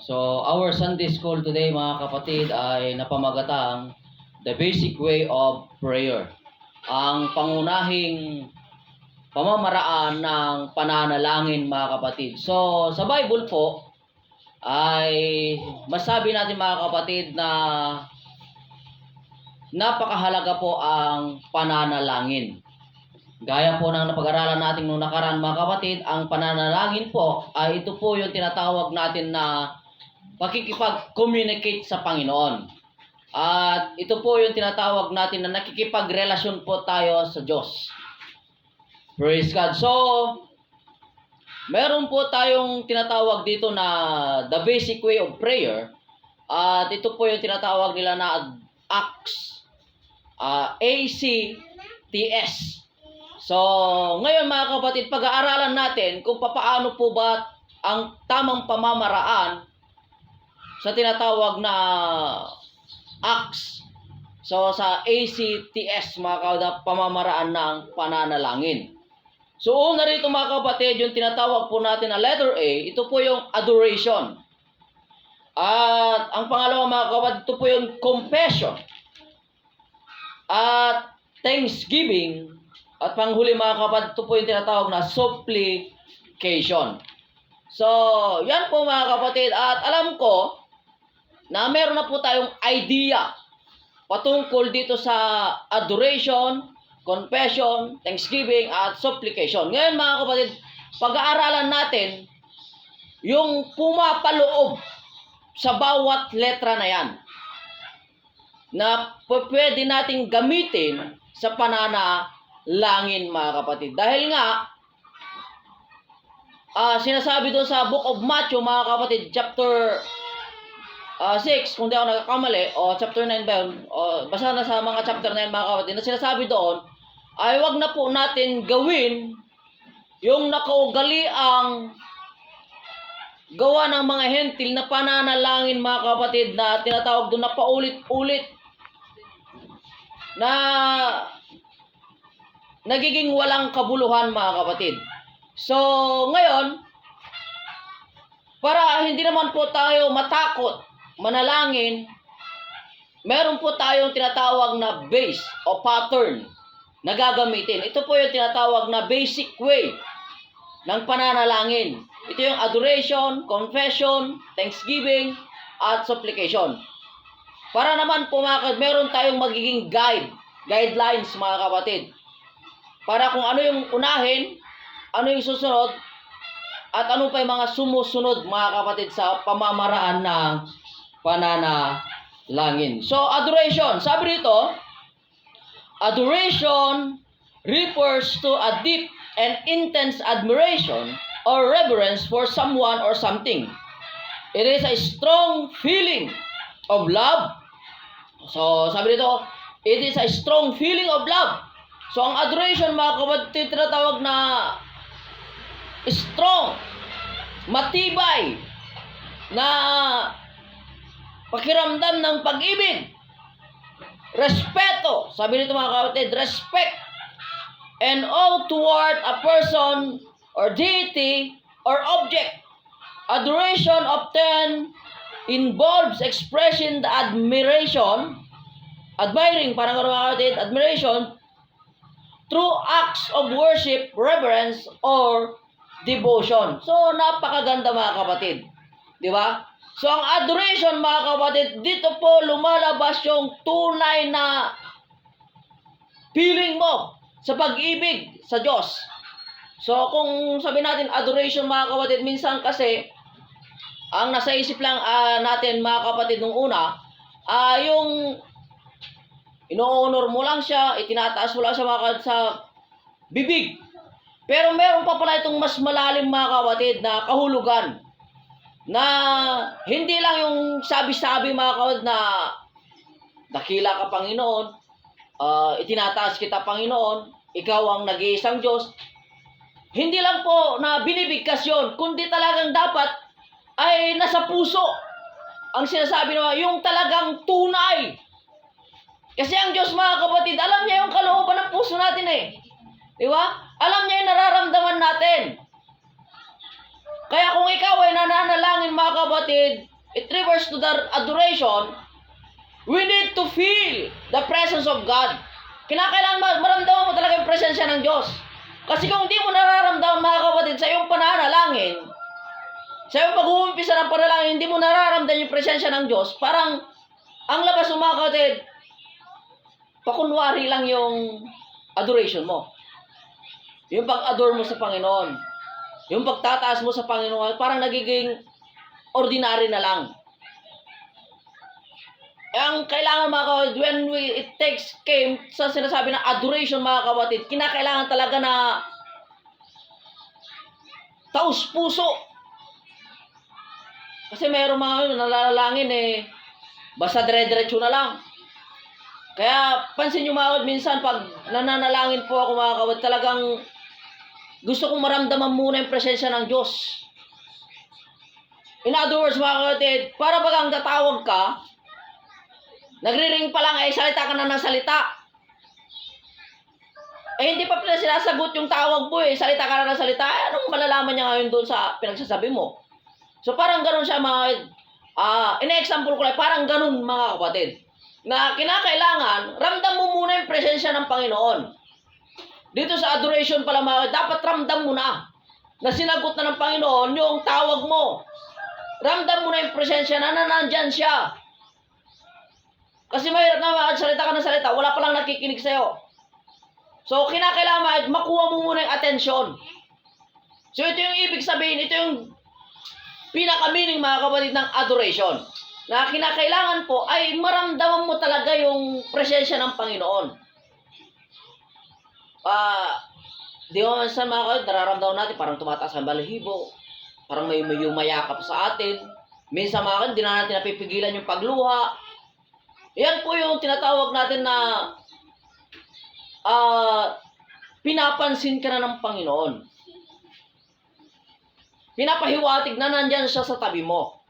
So, our Sunday school today, mga kapatid, ay napamagatang The Basic Way of Prayer. Ang pangunahing pamamaraan ng pananalangin, mga kapatid. So, sa Bible po, ay masabi natin, mga kapatid, na napakahalaga po ang pananalangin. Gaya po ng napag-aralan natin nung nakaraan, mga kapatid, ang pananalangin po ay ito po yung tinatawag natin na pakikipag-communicate sa Panginoon. At ito po yung tinatawag natin na nakikipagrelasyon po tayo sa Diyos. Praise God. So, meron po tayong tinatawag dito na the basic way of prayer. At ito po yung tinatawag nila na ACTS. ACTS. So, ngayon mga kapatid, pag-aaralan natin kung paano po ba ang tamang pamamaraan sa tinatawag na ACTS. So, sa ACTS, mga kapatid, pamamaraan ng pananalangin. So, una rito mga kapatid, yung tinatawag po natin na letter A, ito po yung adoration. At ang pangalawa mga kapatid, ito po yung confession. At thanksgiving. At panghuli mga kapatid, ito po yung tinatawag na supplication. So, yan po mga kapatid. At alam ko na meron na po tayong idea patungkol dito sa adoration, confession, thanksgiving, at supplication. Ngayon mga kapatid, pag-aaralan natin yung pumapaloob sa bawat letra na yan na pwede nating gamitin sa pananalangin mga kapatid. Dahil nga, sinasabi doon sa Book of Matthew mga kapatid, chapter 6, kung di ako nagkakamali, o chapter 9 ba yun, basta na sa mga chapter 9 mga kapatid, na sinasabi doon, ay wag na po natin gawin yung nakaugaliang gawa ng mga hentil na pananalangin mga kapatid na tinatawag doon na paulit-ulit na nagiging walang kabuluhan mga kapatid. So, ngayon, para hindi naman po tayo matakot manalangin, meron po tayong tinatawag na base o pattern na gagamitin. Ito po yung tinatawag na basic way ng pananalangin. Ito yung adoration, confession, thanksgiving, at supplication. Para naman po meron tayong magiging guidelines mga kapatid. Para kung ano yung unahin, ano yung susunod, at ano pa yung mga sumusunod mga kapatid sa pamamaraan ng pananalangin. So, adoration. Sabi rito, adoration refers to a deep and intense admiration or reverence for someone or something. It is a strong feeling of love. So, sabi rito, it is a strong feeling of love. So, ang adoration, mga kapatid, tinatawag na strong, matibay, na pakiramdam ng pag-ibig, respeto. Sabi nito mga kapatid, respect and awe toward a person or deity or object. Adoration often involves expressing the admiring, parang mga kapatid, admiration through acts of worship, reverence, or devotion. So, napakaganda mga kapatid. Di ba? So, ang adoration mga kapatid, dito po lumalabas yung tunay na feeling mo sa pag-ibig sa Diyos. So, kung sabi natin adoration mga kapatid, minsan kasi, ang nasa isip lang natin mga kapatid nung una, yung ino-honor mo lang siya, itinataas mo lang siya mga kapatid sa bibig. Pero meron pa pala itong mas malalim mga kapatid na kahulugan. Na hindi lang yung sabi-sabi mga kapatid na dakila ka Panginoon, itinataas kita Panginoon, ikaw ang nag-iisang Diyos. Hindi lang po na binibigkas yun, kundi talagang dapat ay nasa puso. Ang sinasabi naman, yung talagang tunay. Kasi ang Diyos mga kapatid, alam niya yung kalooban ng puso natin eh. Di ba? Alam niya yung nararamdaman natin. Kaya kung ikaw ay nananalangin mga kapatid, it refers to the adoration, we need to feel the presence of God. Kinakailangan maramdaman mo talaga yung presensya ng Diyos. Kasi kung hindi mo nararamdaman, mga kapatid, sa iyong pananalangin, sa iyong pag-uumpisa ng panalangin, hindi mo nararamdaman yung presensya ng Diyos, parang ang labas mo, mga kapatid, pakunwari lang yung adoration mo. Yung pag-adore mo sa Panginoon. Yung pagtataas mo sa Panginoon, parang nagiging ordinary na lang. Ang kailangan, mga kapatid, it takes came sa sinasabi na adoration, mga kapatid, kinakailangan talaga na taos puso. Kasi mayroong mga nalalangin basta dire-diretso na lang. Kaya pansin nyo, mga kapatid, minsan pag nananalangin po ako, mga kapatid, talagang gusto kong maramdaman muna yung presensya ng Diyos. In other words, mga kapatid, para bagang tatawag ka, nagri-ring pa lang, salita ka na ng salita. Hindi pa pala sinasagot yung tawag mo, salita ka na ng salita. Anong malalaman niya ngayon doon sa pinagsasabi mo? So parang ganun siya, mga in-example ko lang, parang ganun, mga kapatid, na kinakailangan, ramdam mo muna yung presensya ng Panginoon. Dito sa adoration pala, mga, dapat ramdam mo na sinagot na ng Panginoon yung tawag mo. Ramdam mo na yung presensya na nandyan siya. Kasi mahirap na salita ka ng salita, wala palang nakikinig sa'yo. So, kinakailangan makuha mo muna yung atensyon. So, ito yung ibig sabihin, ito yung pinaka-meaning, mga kapatid, ng adoration. Na kinakailangan po ay maramdaman mo talaga yung presensya ng Panginoon. Di ba sa mga kapatid, nararamdaman natin, parang tumataas ang balahibo, parang may yumayakap sa atin. Minsan, mga kapatid, di na natin napipigilan yung pagluha. Yan po yung tinatawag natin na pinapansin ka na ng Panginoon. Pinapahiwatig na nandyan siya sa tabi mo.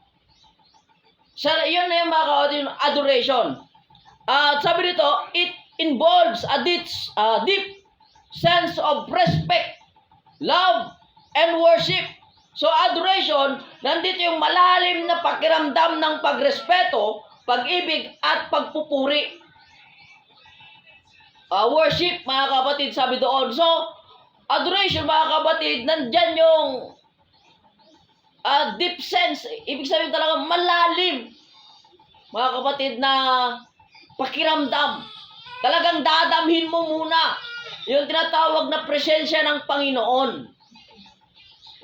Yan na yung, mga kapatid, adoration. At sabi dito, it involves a deep sense of respect, love, and worship. So adoration, nandito yung malalim na pakiramdam ng pagrespeto, pag-ibig, at pagpupuri. Worship, mga kapatid, sabi doon. So, adoration, mga kapatid, nandyan yung deep sense. Ibig sabihin talaga malalim, mga kapatid, na pakiramdam. Talagang dadamhin mo muna yung tinatawag na presensya ng Panginoon.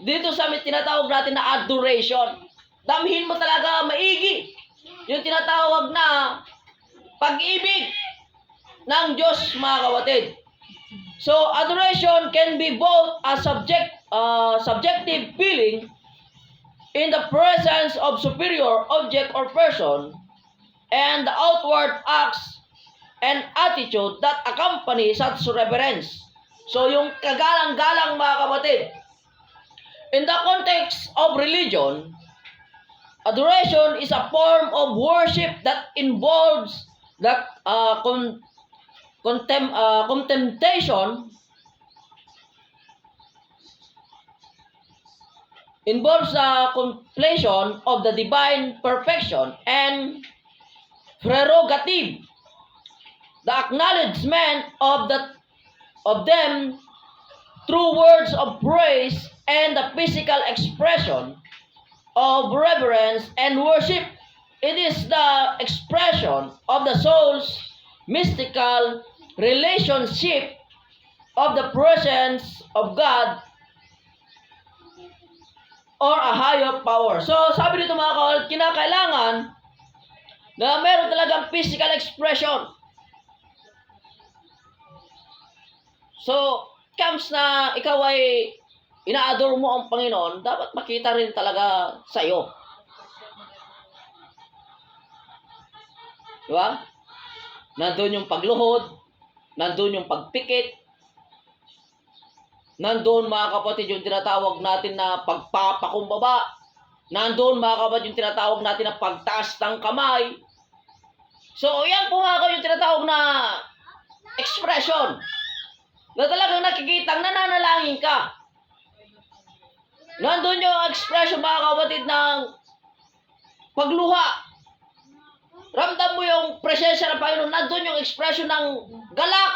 Dito sa tinatawag natin na adoration. Damhin mo talaga maigi yung tinatawag na pag-ibig ng Diyos, mga kapatid. So, adoration can be both a subjective feeling in the presence of superior object or person, and the outward acts and attitude that accompany such reverence. So, yung kagalang-galang, mga kapatid. In the context of religion, adoration is a form of worship that involves the contemplation, of the divine perfection and prerogative, the acknowledgement of them through words of praise, and the physical expression of reverence and worship. It is the expression of the soul's mystical relationship of the presence of God or a higher power. So, sabi dito, mga kapatid, kinakailangan na meron talagang physical expression. So, comes na ikaw ay ina-adore mo ang Panginoon, dapat makita rin talaga sa iyo. Diba? Nandun yung pagluhod, nandun yung pagpikit, nandun, mga kapatid, yung tinatawag natin na pagpapakumbaba, nandun, mga kapatid, yung tinatawag natin na pagtaas ng kamay. So, yan po, mga kapatid, yung tinatawag na expression na talagang nakikitang nananalangin ka. Nandun yung expression, mga kapatid, ng pagluha. Ramdam mo yung presensya ng Panginoon. Nandun yung expression ng galak.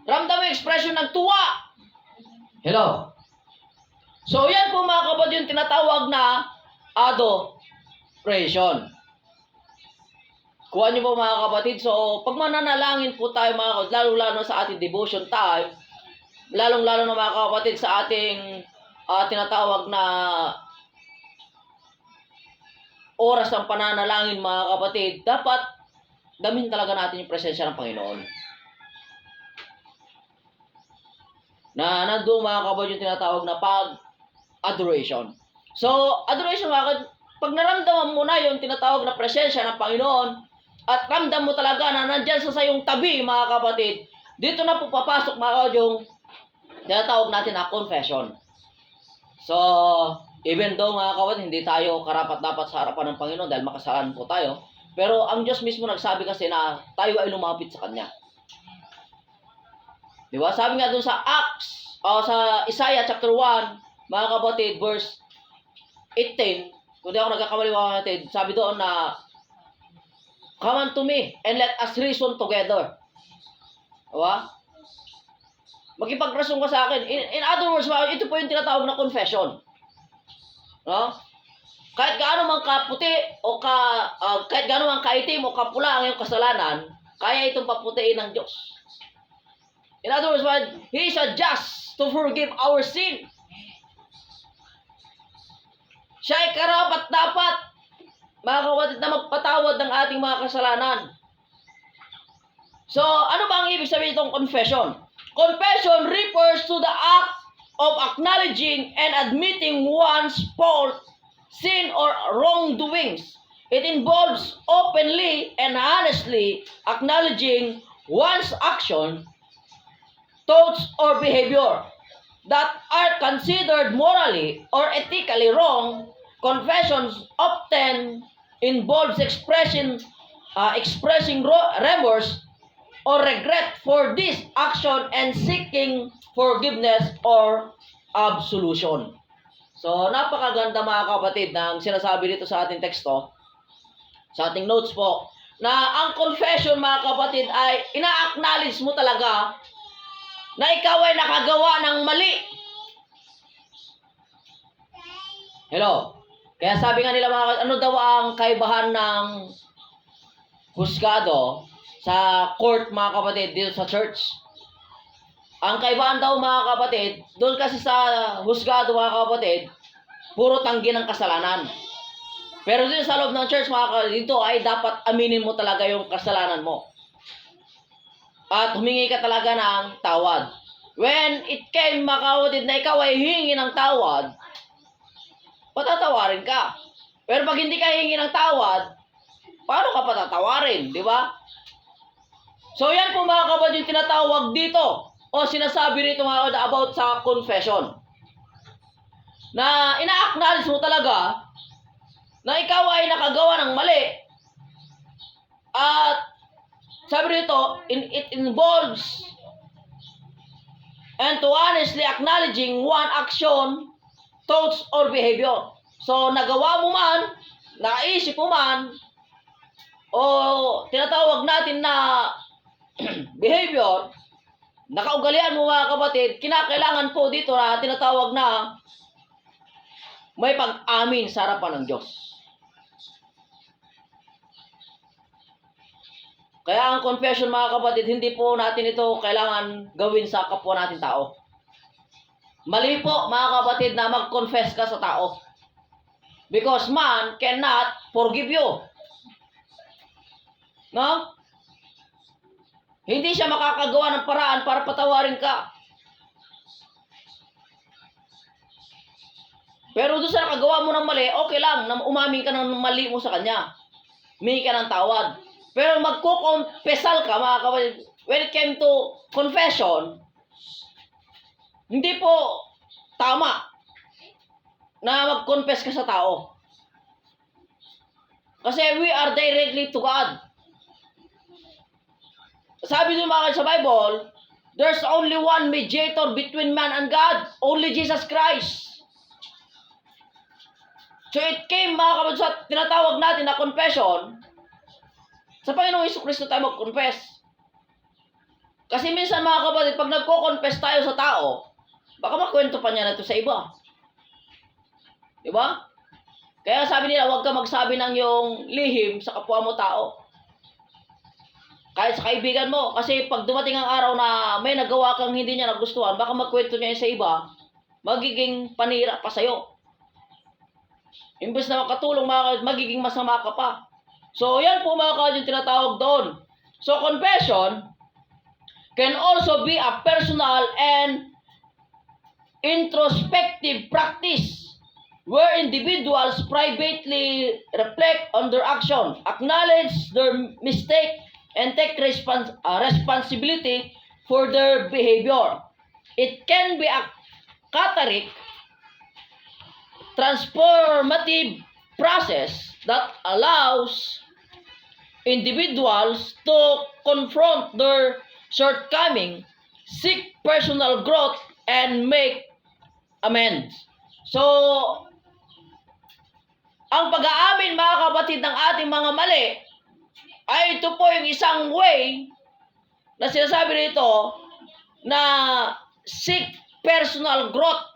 Ramdam mo yung expression ng tuwa. Hello? So, yan po mga kapatid yung tinatawag na adoration. Kuha niyo po mga kapatid. So, pag mananalangin po tayo mga kapatid, lalo-lalo sa ating devotion time, lalong-lalo na mga kapatid sa ating tinatawag na oras ng pananalangin mga kapatid, dapat damin talaga natin yung presensya ng Panginoon. Na nandoon mga kapatid yung tinatawag na adoration. So, adoration mga kapatid, pag naramdaman mo na yung tinatawag na presensya ng Panginoon at ramdam mo talaga na nandyan sa sayong tabi mga kapatid, dito na po papasok mga kapatid yung tinatawag natin na confession. So, even though mga kapatid, hindi tayo karapat-dapat sa harapan ng Panginoon dahil makasalanan po tayo, pero ang Diyos mismo nagsabi kasi na tayo ay lumapit sa Kanya. Di ba? Sabi nga doon sa Acts, sa Isaiah chapter 1, mga kapatid, verse 18, kung di ako nagkakamali mga kapatid, sabi doon na, come unto me and let us reason together. Diba? Magkipagreason ka sa akin. In other words, ito po yung tinatawag na confession. No? Kahit gaano man kaputi o kahit gaano man kaitim o kapula ang iyong kasalanan, kaya itong paputiin ng Diyos. In other words, He is just to forgive our sin. Siya ay karapat-dapat, mga kapatid, na magpatawad ng ating mga kasalanan. So, ano ba ang ibig sabihin itong confession? Confession refers to the act of acknowledging and admitting one's fault, sin, or wrongdoings. It involves openly and honestly acknowledging one's action, thoughts, or behavior that are considered morally or ethically wrong. Confessions often involves expressing remorse or regret for this action and seeking forgiveness or absolution. So, napakaganda mga kapatid ng sinasabi dito sa ating teksto, sa ating notes po, na ang confession mga kapatid ay ina-acknowledge mo talaga na ikaw ay nakagawa ng mali. Hello? Kaya sabi nga nila mga kapatid, ano daw ang kaibahan ng husgado sa court mga kapatid dito sa church? Ang kaibahan daw mga kapatid, doon kasi sa husgado mga kapatid, puro tanggi ng kasalanan. Pero dito sa loob ng church mga kapatid, dito ay dapat aminin mo talaga yung kasalanan mo. At humingi ka talaga ng tawad. When it came mga kapatid na ikaw ay hihingi ng tawad, patatawarin ka. Pero pag hindi ka hihingi ng tawad, paano ka patatawarin, di ba? So yan po mga kapatid yung tinatawag dito o sinasabi rito mga kapatid about sa confession. Na ina-acknowledge mo talaga na ikaw ay nakagawa ng mali. At sabi rito, it involves and to honestly acknowledging one action, thoughts, or behavior. So nagawa mo man, naisip mo man, o tinatawag natin na behavior, nakaugalian mo mga kapatid, kinakailangan po dito na tinatawag na may pag-amin sa harapan ng Diyos. Kaya ang confession mga kapatid, hindi po natin ito kailangan gawin sa kapwa natin tao. Mali po mga kapatid na mag-confess ka sa tao. Because man cannot forgive you. No? Hindi siya makakagawa ng paraan para patawarin ka. Pero doon sa nakagawa mo ng mali, okay lang na umamin ka ng mali mo sa kanya. Humingi ka ng tawad. Pero magkukompesal ka mga kapatid, when it came to confession, hindi po tama na mag-confess ka sa tao. Kasi we are directly to God. Sabi nyo mga sa Bible, there's only one mediator between man and God, only Jesus Christ. So it came mga kapatid sa tinatawag natin na confession. Sa Panginoong Jesucristo tayo mag-confess. Kasi minsan mga kapatid, pag nagko-confess tayo sa tao, baka makwento pa niya na ito sa iba. Diba? Kaya sabi nila, huwag ka magsabi ng iyong lihim sa kapwa mo tao. Kahit sa kaibigan mo. Kasi pag dumating ang araw na may nagawa kang hindi niya nagustuhan, baka magkwento niya sa iba, magiging panira pa sa'yo. Imbes na makatulong, magiging masama ka pa. So, yan po mga kapatid yung tinatawag doon. So, confession can also be a personal and introspective practice where individuals privately reflect on their action, acknowledge their mistake, and take responsibility for their behavior. It can be a cathartic, transformative process that allows individuals to confront their shortcomings, seek personal growth, and make amends. So, ang pag-aamin mga kapatid ng ating mga mali ay ito po yung isang way na sinasabi rito na seek personal growth.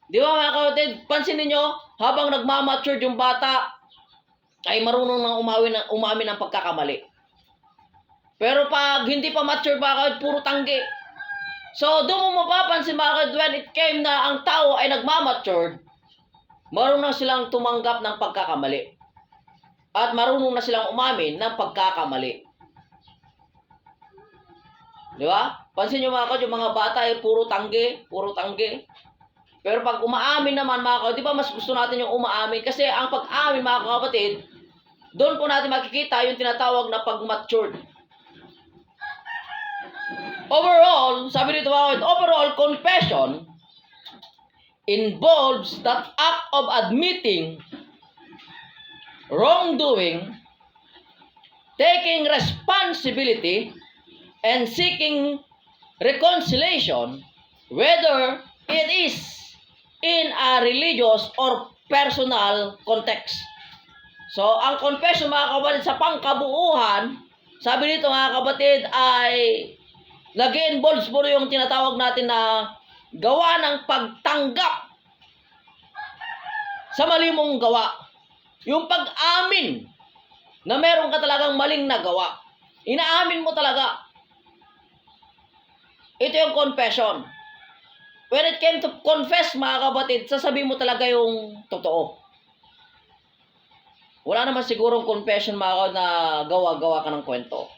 Di ba mga kapatid, pansinin nyo, habang nagmamature yung bata, ay marunong nang umamin ng pagkakamali. Pero pag hindi pa mature ba, puro tanggi. So, doon mo mapapansin mga kapatid, when it came na ang tao ay nagmamature, marunong silang tumanggap ng pagkakamali. At marunong na silang umamin ng pagkakamali. Di ba? Pansin nyo mga kapatid, yung mga bata ay puro tanggi, puro tanggi. Pero pag umaamin naman mga kapatid, di ba mas gusto natin yung umaamin? Kasi ang pag-amin mga kapatid, doon po natin makikita yung tinatawag na pag-matured. Overall, sabi dito mga kapatid, overall confession involves that act of admitting wrongdoing, taking responsibility, and seeking reconciliation, whether it is in a religious or personal context. So, ang confession mga kapatid sa pangkabuuhan, sabi dito mga kapatid ay nag-involves po yung tinatawag natin na gawa ng pagtanggap sa mali mong gawa. Yung pag-amin na meron ka talagang maling nagawa. Inaamin mo talaga. Ito yung confession. When it came to confess, mga kapatid, sasabihin mo talaga yung totoo. Wala naman sigurong confession, mga kapatid, na gawa-gawa ka ng kwento.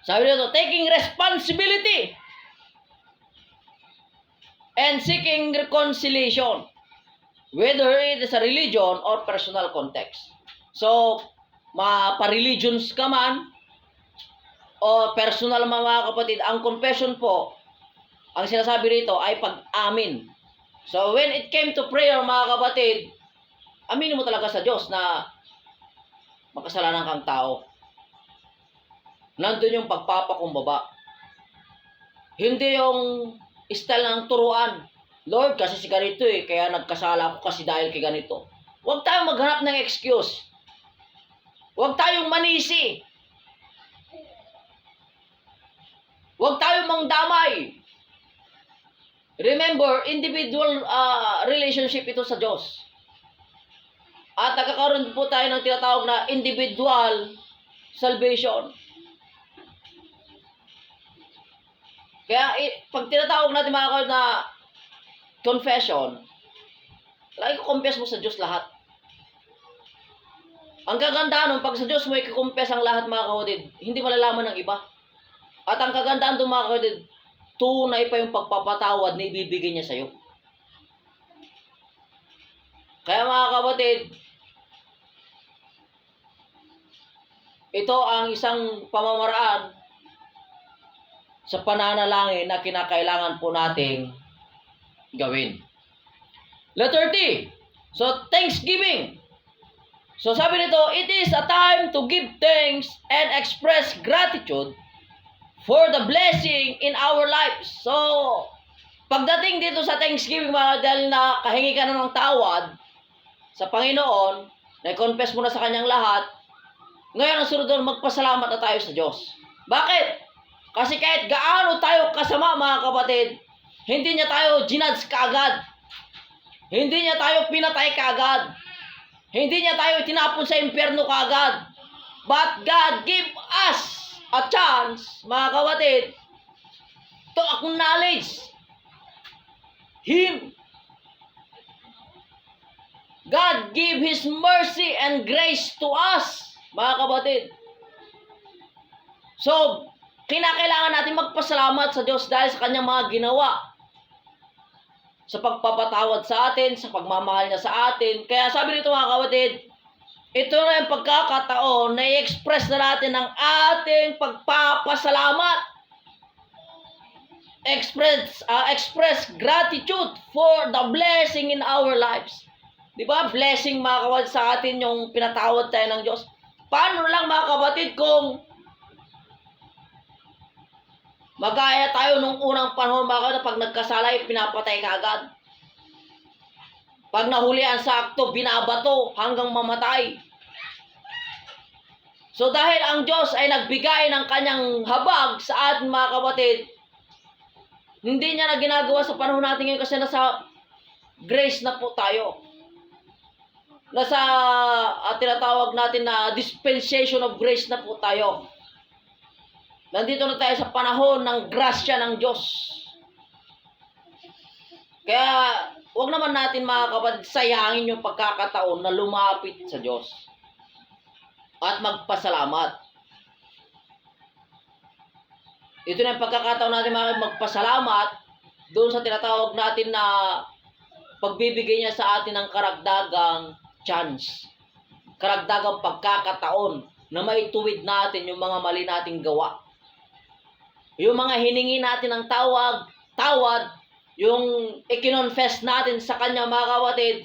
Sabi dito, taking responsibility and seeking reconciliation, whether it is a religion or personal context. So, pa-religions ka man, o personal mga kapatid, ang confession po, ang sinasabi rito ay pag-amin. So, when it came to prayer mga kapatid, aminin mo talaga sa Diyos na makasalanan kang tao. Nandun yung pagpapakumbaba. Hindi yung style ng turuan. Lord, kasi si ganito kaya nagkasala ako kasi dahil kay ganito. Huwag tayong maghanap ng excuse. Huwag tayong manisi. Huwag tayong mangdamay. Remember, individual relationship ito sa Diyos. At nagkakaroon po tayo ng tinatawag na individual salvation. Kaya pag tinatawag natin mga kapatid na confession, lagi ko-confess mo sa Diyos lahat. Ang kagandaan nun, pag sa Diyos mo i-confess ang lahat mga kapatid, hindi malalaman ng iba. At ang kagandaan doon mga kapatid, tunay pa yung pagpapatawad na ibibigay niya sa'yo. Kaya mga kapatid, ito ang isang pamamaraan sa pananalangin na kinakailangan po nating gawin. Letter T. So, thanksgiving. So, sabi nito, it is a time to give thanks and express gratitude for the blessing in our lives. So, pagdating dito sa Thanksgiving, mga dahil na kahingi ka na ng tawad sa Panginoon, na-confess mo na sa Kanyang lahat, ngayon ang sunod doon, magpasalamat na tayo sa Diyos. Bakit? Kasi kahit gaano tayo kasama, mga kapatid, hindi niya tayo ginudge kaagad. Hindi niya tayo pinatay kaagad. Hindi niya tayo tinapon sa impyerno kaagad. But God give us a chance, mga kapatid, to acknowledge Him. God give His mercy and grace to us, mga kapatid. So, kinakailangan natin magpasalamat sa Diyos dahil sa Kanyang mga ginawa. Sa pagpapatawad sa atin, sa pagmamahal niya sa atin. Kaya sabi nito, mga kapatid, ito na yung pagkakataon na i-express na natin ang ating pagpapasalamat. Express gratitude for the blessing in our lives. Di ba? Blessing, mga kapatid, sa atin yung pinatawad tayo ng Diyos. Paano lang, mga kapatid, kung magaya tayo nung unang panahon, mga kapatid, pag nagkasala, pinapatay ka agad. Pag nahulian sa akto, binabato hanggang mamatay. So dahil ang Diyos ay nagbigay ng Kanyang habag sa atin, mga kapatid, hindi niya na ginagawa sa panahon natin ngayon kasi nasa grace na po tayo. Nasa tinatawag natin na dispensation of grace na po tayo. Nandito na tayo sa panahon ng grasya ng Diyos. Kaya, huwag naman natin, mga kapatid, sayangin yung pagkakataon na lumapit sa Diyos at magpasalamat. Ito na yung pagkakataon natin, mga kapatid, magpasalamat doon sa tinatawag natin na pagbibigay niya sa atin ng karagdagang chance. Karagdagang pagkakataon na maituwid natin yung mga mali nating gawa. Yung mga hiningi natin ng tawad, yung ikinonfess natin sa Kanya, mga kapatid,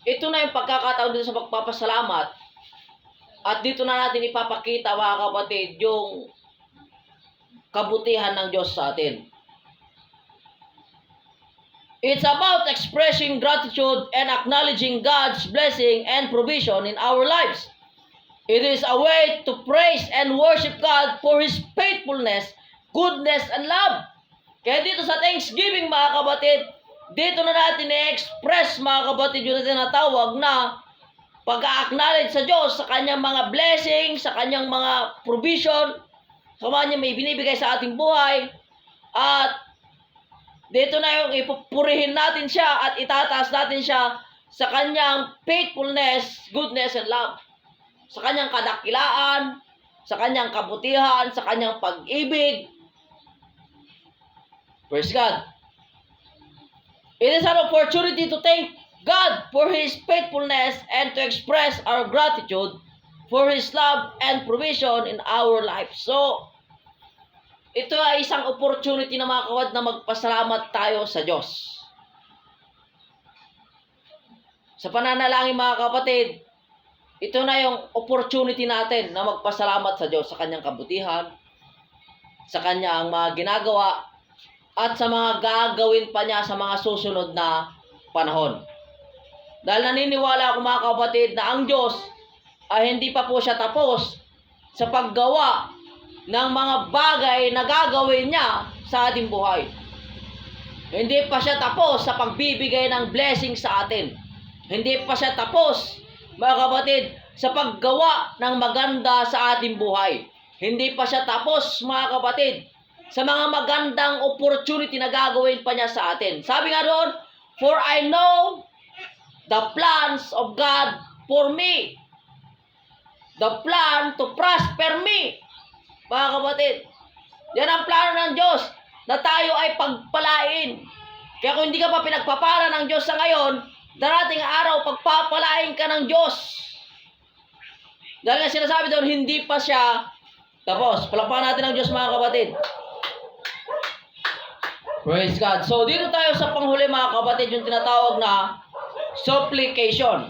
ito na yung pagkakataon dito sa pagpapasalamat. At dito na natin ipapakita, mga kapatid, yung kabutihan ng Diyos sa atin. It's about expressing gratitude and acknowledging God's blessing and provision in our lives. It is a way to praise and worship God for His faithfulness, goodness, and love. Kaya dito sa Thanksgiving, mga kapatid, dito na natin i-express, mga kapatid, yung tinatawag na pag-acknowledge sa Diyos sa Kanyang mga blessings, sa Kanyang mga provision, sa Kanyang may binibigay sa ating buhay, at dito na yung ipupurihin natin siya at itataas natin siya sa Kanyang faithfulness, goodness, and love. Sa Kanyang kadakilaan, sa Kanyang kabutihan, sa Kanyang pag-ibig. Praise God. It is an opportunity to thank God for His faithfulness and to express our gratitude for His love and provision in our life. So, ito ay isang opportunity na, mga kapatid, na magpasalamat tayo sa Diyos. Sa pananalangin, mga kapatid, ito na yung opportunity natin na magpasalamat sa Diyos sa Kanyang kabutihan, sa Kanyang mga ginagawa, at sa mga gagawin pa niya sa mga susunod na panahon. Dahil naniniwala ako, mga kapatid, na ang Diyos ay hindi pa po siya tapos sa paggawa ng mga bagay na gagawin niya sa ating buhay. Hindi pa siya tapos sa pagbibigay ng blessing sa atin. Hindi pa siya tapos, mga kapatid, sa paggawa ng maganda sa ating buhay. Hindi pa siya tapos, mga kapatid, sa mga magandang opportunity na gagawin pa niya sa atin. Sabi nga doon, for I know the plans of God for me. The plan to prosper me. Mga kapatid, yan ang plano ng Diyos, na tayo ay pagpalain. Kaya kung hindi ka pa pinagpapala ng Diyos sa ngayon, darating araw, pagpapalain ka ng Diyos. Dahil nga sinasabi doon, hindi pa siya tapos. Palakpakan natin ang Diyos, mga kapatid. Praise God. So, dito tayo sa panghuli, mga kapatid, yung tinatawag na supplication.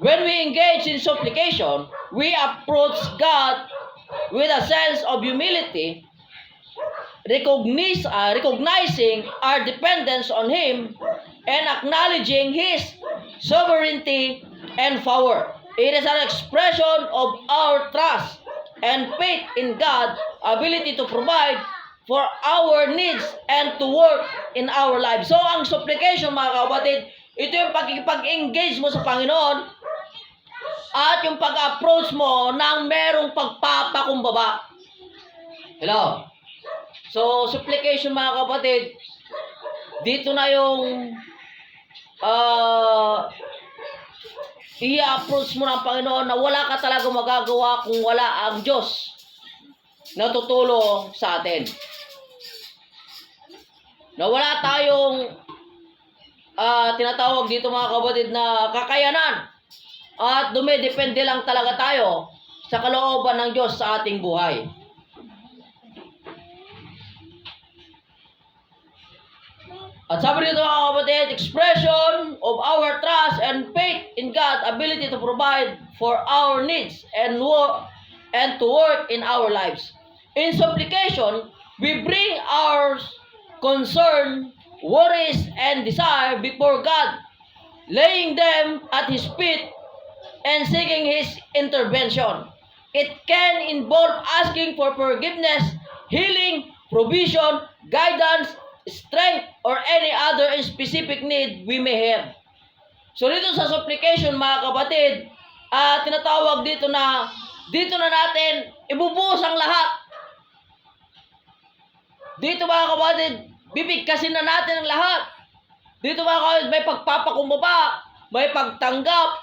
When we engage in supplication, we approach God with a sense of humility recognizing our dependence on Him and acknowledging His sovereignty and power. It is an expression of our trust and faith in God's ability to provide for our needs and to work in our lives. So, ang supplication, mga kapatid, ito yung pag-engage mo sa Panginoon at yung pag-approach mo ng merong pagpapakumbaba. Hello? So, supplication, mga kapatid, dito na yung i-approach mo ng Panginoon na wala ka talaga magagawa kung wala ang Diyos na tutulong sa atin. Na wala tayong tinatawag dito, mga kapatid, na kakayanan at dumidepende lang talaga tayo sa kalooban ng Diyos sa ating buhay. At sabi dito, mga kapatid, expression of our trust and faith in God's ability to provide for our needs and to work in our lives. In supplication, we bring our concern, worries, and desire before God, laying them at His feet and seeking His intervention. It can involve asking for forgiveness, healing, provision, guidance, strength, or any other specific need we may have. So dito sa supplication, mga kapatid, tinatawag dito na natin ibubuhos ang lahat. Dito, mga kapatid, bibigkasin na natin ang lahat. Dito, mga kapatid, may pagpapakumbaba, may pagtanggap,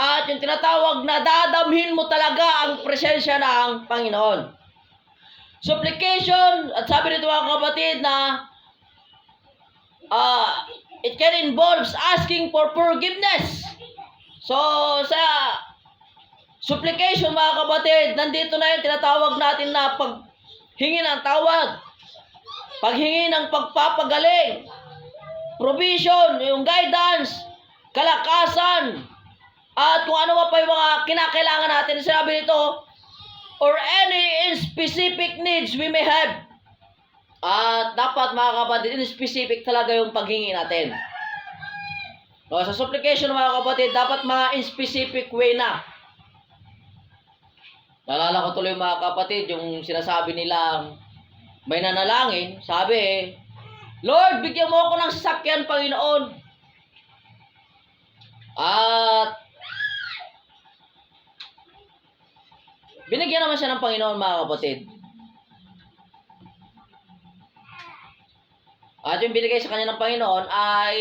at yung tinatawag na dadamhin mo talaga ang presensya ng Panginoon. Supplication, at sabi dito, mga kapatid, na it can involve asking for forgiveness. So, sa supplication, mga kapatid, nandito na yung tinatawag natin na paghingi ng tawad, paghingi ng pagpapagaling, provision, yung guidance, kalakasan, at kung ano pa yung mga kinakailangan natin. Sinabi nito, or any specific needs we may have. At dapat, mga kapatid, in specific talaga yung paghingi natin. So, sa supplication, mga kapatid, dapat mga in specific way na. Naalala ko tuloy, mga kapatid, yung sinasabi nilang may nanalangin, sabi, Lord, bigyan mo ako ng sasakyan, Panginoon. At binigyan naman siya ng Panginoon, mga kapatid. At yung binigay sa kanya ng Panginoon ay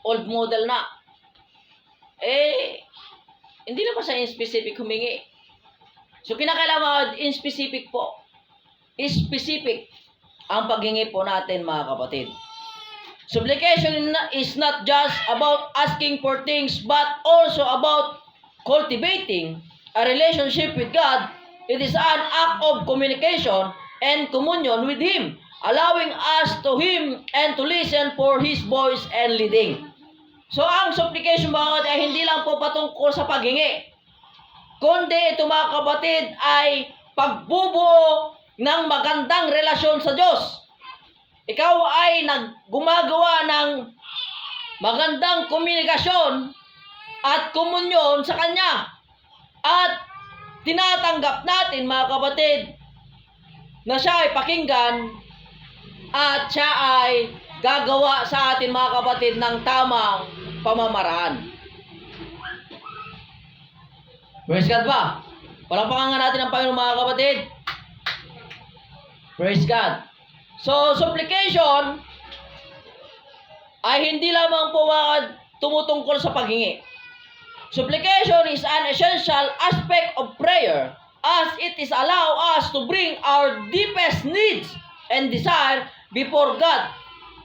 old model na. Hindi naman siya in specific humingi. So, kinakailangan in specific po. Specific ang paghingi po natin, mga kapatid. Supplication is not just about asking for things, but also about cultivating a relationship with God. It is an act of communication and communion with Him, allowing us to Him and to listen for His voice and leading. So, ang supplication, mga kapatid, ay hindi lang po patungkol sa paghingi, kundi ito, mga kapatid, ay pagbubuo ng magandang relasyon sa Diyos. Ikaw ay gumagawa ng magandang komunikasyon at komunyon sa Kanya. At tinatanggap natin, mga kapatid, na siya ay pakinggan at siya ay gagawa sa atin, mga kapatid, ng tamang pamamaraan. Praise God ba? Palakpakan natin ang Panginoon, mga kapatid. Praise God. So, supplication ay hindi lamang po tumutungkol sa paghingi. Supplication is an essential aspect of prayer as it is allow us to bring our deepest needs and desire before God,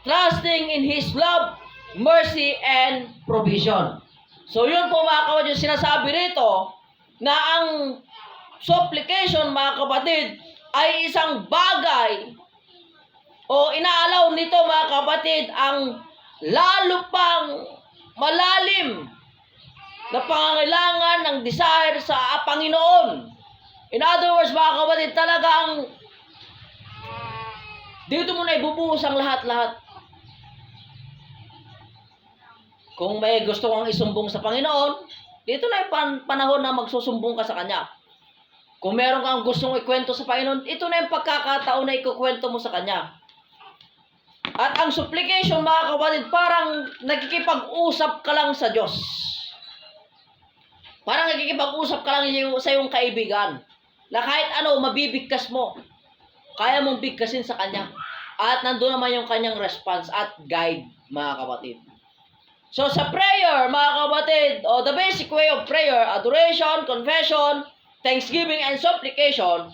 trusting in His love, mercy, and provision. So, yun po, mga kapatid, yung sinasabi rito na ang supplication, mga kapatid, ay isang bagay o inaalaw nito, mga kapatid, ang lalo pang malalim na pangangailangan ng desire sa Panginoon. In other words, mga kapatid, talagang Dito mo na ibubuhos ang lahat-lahat. Kung may gusto kang isumbong sa Panginoon, dito na yung panahon na magsusumbong ka sa Kanya. Kung meron kang gustong ikwento sa Panginoon, ito na yung pagkakataon na ikukwento mo sa Kanya. At ang supplication, mga kapatid, parang nagkikipag-usap ka lang sa Diyos. Parang nagkikipag-usap ka lang sa iyong kaibigan. Na kahit ano, mabibigkas mo. Kaya mong bigkasin sa Kanya. At nandun naman yung Kanyang response at guide, mga kapatid. So sa prayer, mga kapatid, the basic way of prayer, adoration, confession, thanksgiving, and supplication,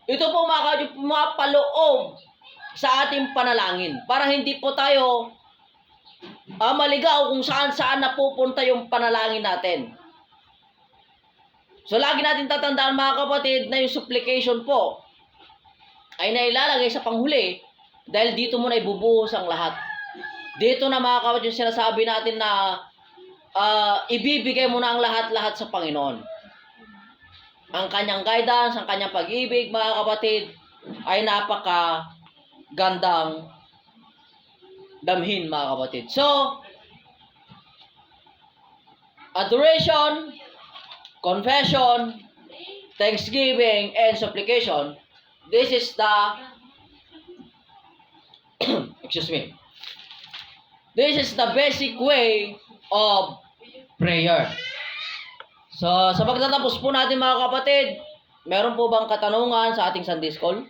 ito po mga kapatid, pumapaloob sa ating panalangin. Para hindi po tayo maligaw kung saan-saan napupunta yung panalangin natin. So lagi natin tatandaan, mga kapatid, na yung supplication po ay nailalagay sa panghuli dahil dito mo na ibubuhos ang lahat. Dito na, mga kapatid, yung sinasabi natin na ibibigay mo na ang lahat-lahat sa Panginoon. Ang Kanyang guidance, ang Kanyang pag-ibig, mga kapatid, ay napaka-gandang damhin, mga kapatid. So, adoration, confession, thanksgiving, and supplication, this is the excuse me. This is the basic way of prayer. So, sa pagtatapos po natin, mga kapatid, meron po bang katanungan sa ating Sunday School?